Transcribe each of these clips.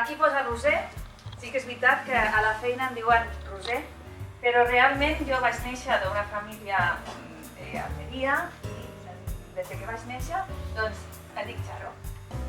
Aquí posa Roser, sí que és veritat que a la feina em diuen Roser, però realment jo vaig néixer d'una família d'Almeria i des que vaig néixer, doncs em dic Charo.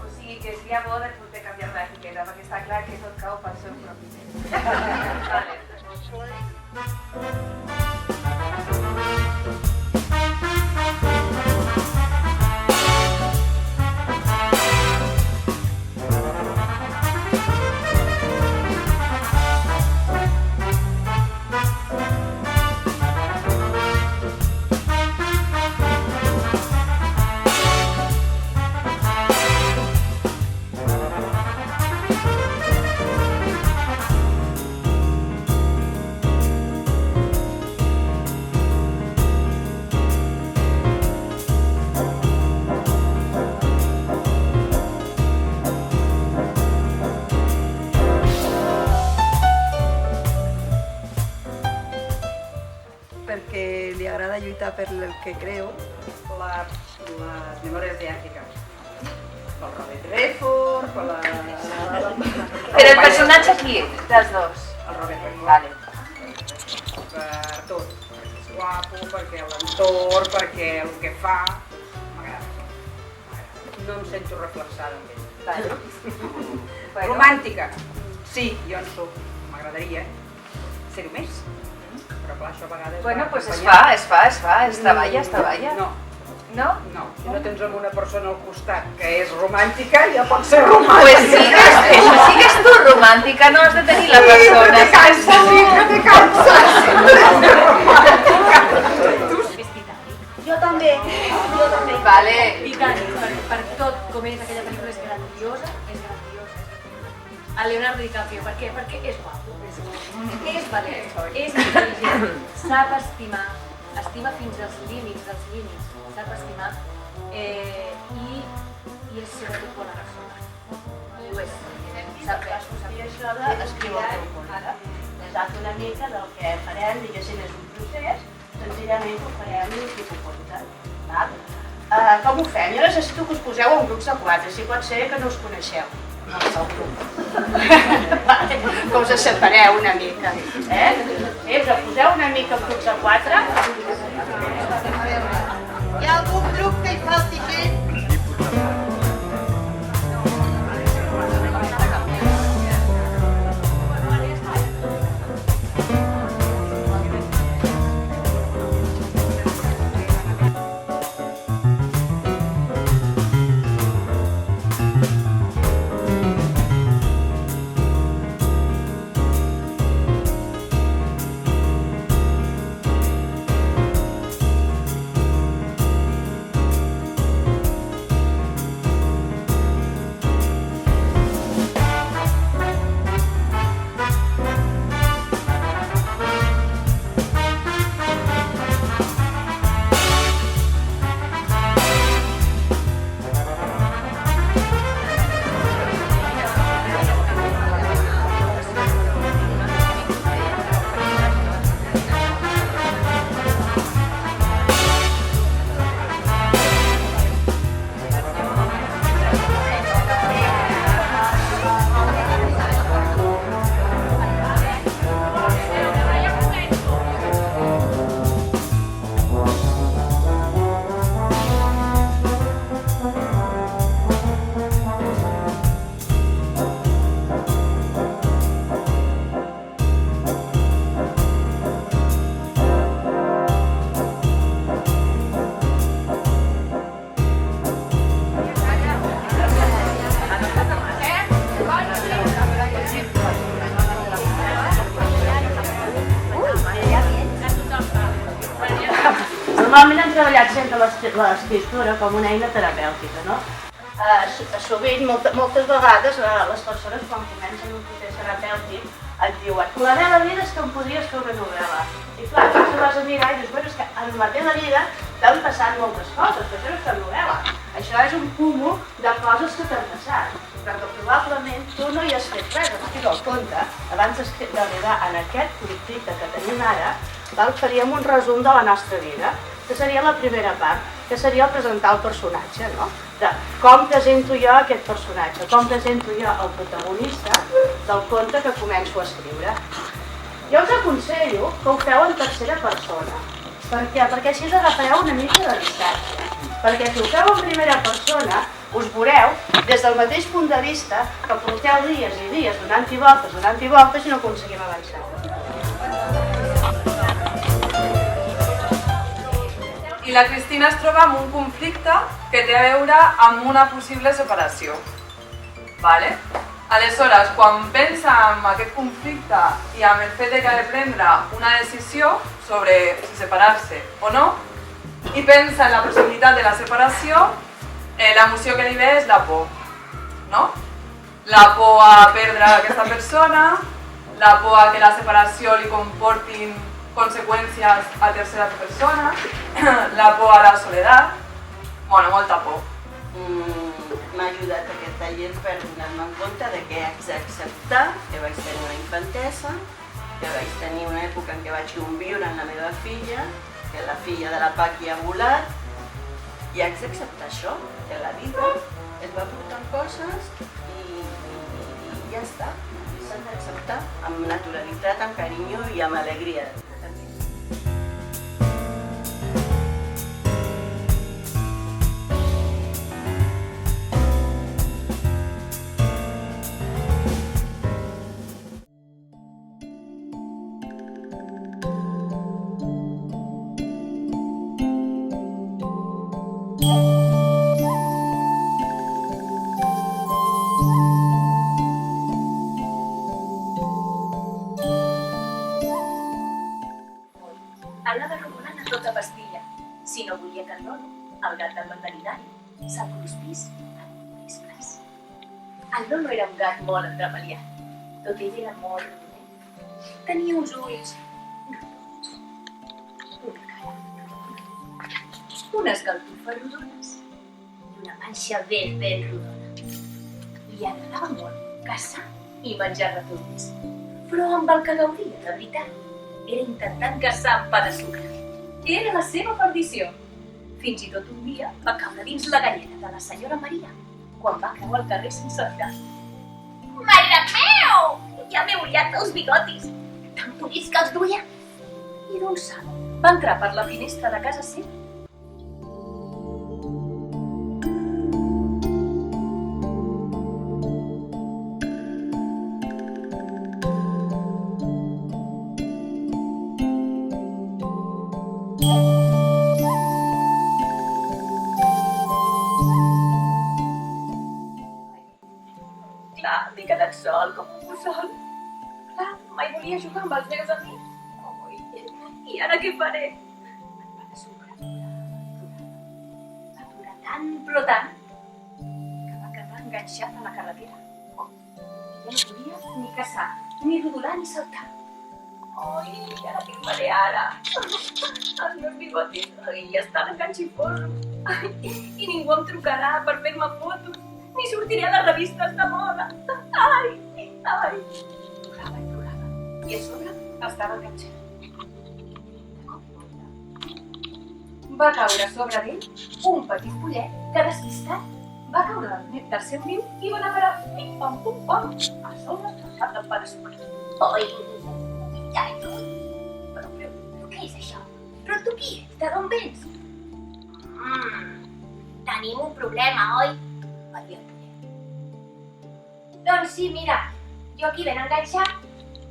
O sigui que seria bo de poder canviar l'etiqueta, perquè està clar que tot cau pel seu propi temps. Vale. Perquè li agrada lluitar per el que creu. Les memòries d'Àfrica. Pel Robert Redford, per la... Però el personatge qui és, dels dos? El Robert Redford. Vale. Per tot. Perquè és guapo, perquè l'entorn, perquè el que fa... M'agrada. No em sento reflexada amb ell. Vale. Romàntica. Sí, jo en soc. M'agradaria ser-ho més. Però clar, això a vegades... Bueno, doncs es fa, es treballa. No. No? No, si no tens una persona al costat que és romàntica, ja pot ser romàntica. Pues sigues tu romàntica, no has de tenir la persona. Que te canses, sí, que te canses. Jo també. Vale. Titanic, per tot com és aquella pel·lícula, és grandiosa. A Leonardo DiCaprio, per què? Perquè és guapo, és valent, és intel·ligent, sap estimar, estima fins als límits, sap estimar i és sobretot bona persona. I ho és. Sap que i això d'escriure el teu món. Sap una mica del que farem, diguéssim, és un procés, senzillament ho farem tipus compte. Com ho fem? Jo necessito que us poseu en grups de 4, si pot ser que no us coneixeu. No és el grup. Que us separeu una mica. Us poseu una mica en grups de 4. Hi ha algun grup que hi falti gent? Normalment hem treballat sempre l'escriptura com una eina terapèutica, no? Sovint, moltes vegades, les persones quan comencen un procés terapèutic et diuen la meva vida és que em podries fer una novel·la. I clar, tu te vas a mirar i dius, bueno, és que en la teva vida t'han passat moltes coses, però això no és una novel·la. Això és un cúmul de coses que t'han passat, perquè probablement tu no hi has fet res, estic al compte. Abans d'arribar en aquest conflicte que tenim ara, faríem un resum de la nostra vida, que seria la primera part, que seria el presentar el personatge, no? de com presento jo aquest personatge, com presento jo el protagonista del conte que començo a escriure. Jo us aconsello que ho feu en tercera persona. Per què? Perquè així us agafareu una mica de distància. Perquè si ho feu en primera persona, us veureu des del mateix punt de vista que porteu dies i dies donant-hi voltes i no aconseguim avançar. I la Cristina es troba amb un conflicte que té a veure amb una possible separació. Vale? Aleshores, quan pensa en aquest conflicte i amb el fet que ha de prendre una decisió sobre si separar-se o no, i pensa en la possibilitat de la separació, l'emoció que li ve és la por. No? La por a perdre aquesta persona, la por a que la separació li comportin conseqüències a terceres persones, la por a la soledat, bueno, molta por. M'ha ajudat aquest taller per donar-me en compte de que haig d'acceptar que vaig tenir una infantesa, que vaig tenir una època en què vaig conviure amb la meva filla, que la filla de la Paqui ha volat, i haig d'acceptar això, que la vida et va portant coses i ja està. S'han d'acceptar amb naturalitat, amb carinyo i amb alegria. Anava rodolant a tota pastilla. Si no volia que el Lolo, el gat del veterinari, se'l cruspís en un disfress. El Lolo era un gat molt entremaliat. Tot ell era molt rodonet. Tenia uns ulls rodons, una cara rodona, unes galtufes rodones i una manxa ben rodona. Li agradava molt caçar i menjar ratolins, però amb el que gaudia de veritat era intentant caçar amb pa de sucre. Era la seva perdició. Fins i tot un dia va caure dins la galleta de la senyora Maria quan va creuar el carrer sense mirar. Mare meu! Ja m'he ullat els bigotis. Tan bonics que els duia. I d'un salt va entrar per la finestra de casa seva. Clar, m'he quedat sol com un mussol. Clar, mai volia jugar amb els meus amics. I ara què faré? El pa de sucre va durar tant, però tant, que va quedar enganxat a la carretera. I ja no podia ni caçar, ni rodolar, ni saltar. I ara què faré ara? Els meus bigotis ja estan enganxifosos. I ningú em trucarà per fer-me fotos. Ni sortiré a les revistes de moda. Ai! Plorava i plorava. I a sobre estava enganxat. De cop i volta va caure a sobre d'ell un petit pollet que, despistat, va caure del seu niu i va anar a parar pim-pam, pum-pam a sobre del cap del pa de sucre. Oi! Però què és això? Però tu qui ets? De d'on vens? Tenim un problema, oi? Va dir el pollet. Doncs sí, mira, jo aquí ben enganxat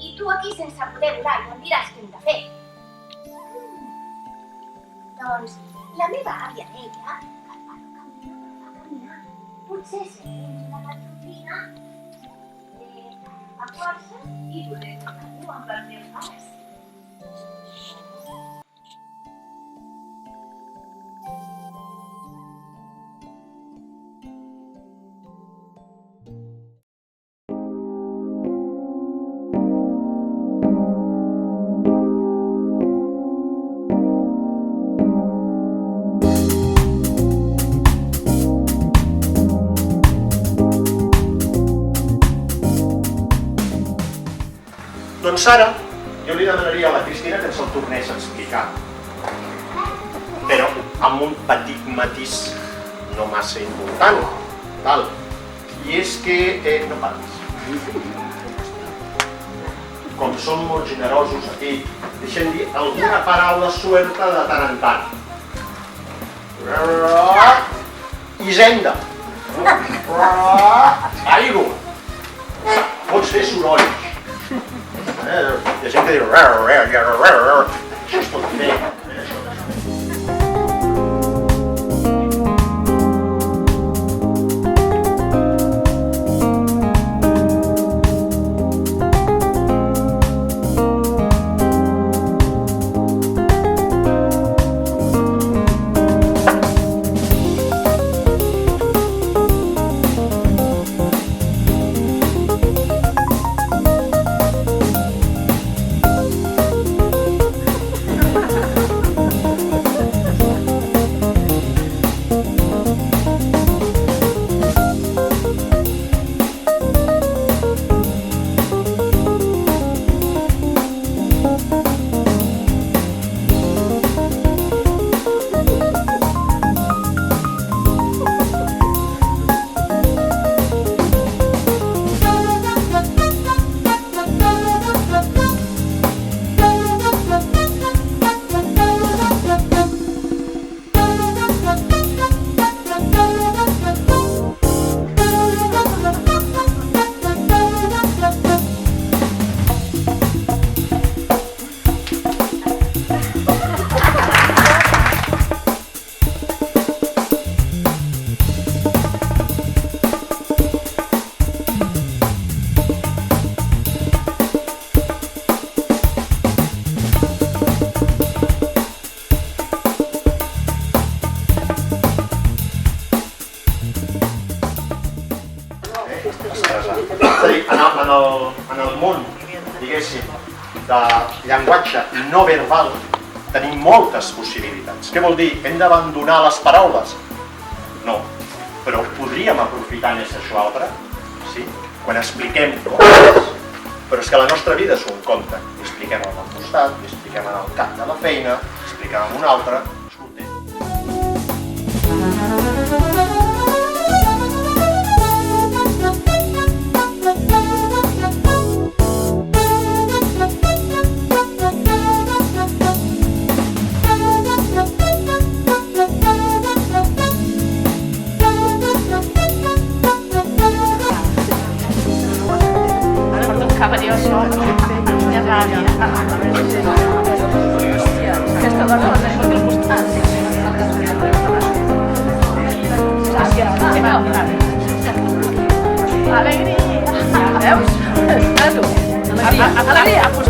i tu aquí sense poder volar i em diràs què hem de fer. Doncs la meva àvia deia que el palo va caminar. Potser si tens una gasolina, a força i podré tornar-ho amb els meus pares. Doncs ara jo li demanaria a la Cristina que ens el tornés a explicar, però amb un petit matís no massa important, val? I és que no parles. Com som molt generosos aquí, deixem dir alguna paraula suelta de tant en tant. Hisenda. Aigua. Pots fer sorolls. Hi ha gent que diu... Això es pot fer. En el món, diguéssim, de llenguatge no verbal, tenim moltes possibilitats. Què vol dir? Hem d'abandonar les paraules? No, però podríem aprofitar més això altre, sí? Quan expliquem coses. Però és que la nostra vida és un conte. Li expliquem al costat, li expliquem al cap de la feina, li expliquem a un altre. Alegria! Veus? Alegria! Alegria!